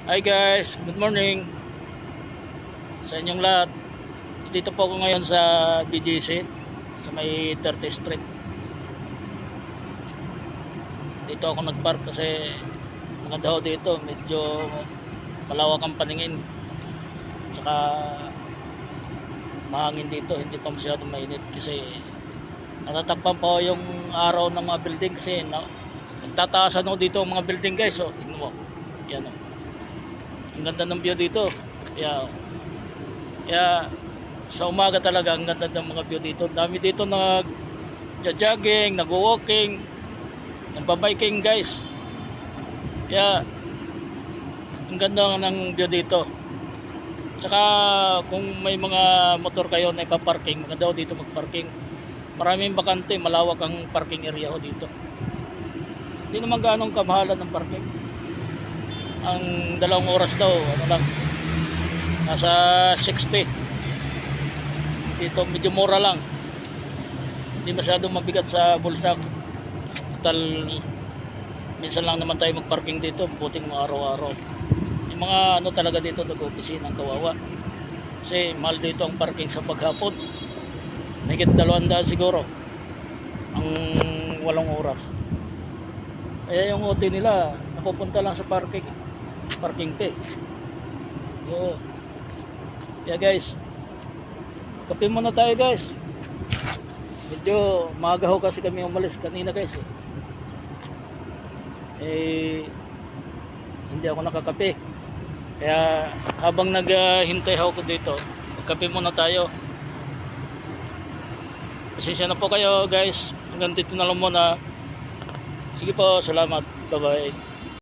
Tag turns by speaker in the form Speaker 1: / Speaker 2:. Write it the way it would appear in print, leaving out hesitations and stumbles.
Speaker 1: Hi guys, good morning sa inyong lahat. Dito po ako ngayon sa BGC sa may 30th Street. Dito ako nagpark kasi maganda ho dito, medyo malawak ang paningin. Tsaka mahangin dito, hindi pa masyadong mainit kasi natatakpan pa ho yung araw ng mga building kasi nagtataasan ho dito ang mga building guys. So, tingnan mo. Yan o. Ang ganda ng view dito. Kaya sa umaga talaga ang ganda ng mga view dito. Dami dito nag-jogging, nag-walking, nagbabiking guys. Kaya ang ganda ng view dito. Tsaka kung may mga motor kayo na ipaparking, maganda ho dito magparking. Maraming bakante, malawak ang parking area ho dito. Hindi naman ganong kamahalan ng parking. Ang 2 oras daw, ano lang, nasa 60. Dito medyo mura lang, hindi masyadong mabigat sa bulsa. Total minsan lang naman tayo magparking dito, puting mga araw-araw. Yung mga ano talaga dito, nag-opisina ng kawawa kasi mahal dito ang parking sa paghapon. Mahigit 200 siguro ang 8 oras. Kaya yung OT nila napupunta lang sa parking pay. So, yeah guys, kape muna tayo guys. Medyo maaga ho kasi kami umalis kanina guys. Hindi ako nakakape. Kaya habang naghintay ako dito, magkape muna tayo. Pasensya na po kayo guys. Hanggang dito na lang muna. Sige po, salamat. Bye bye.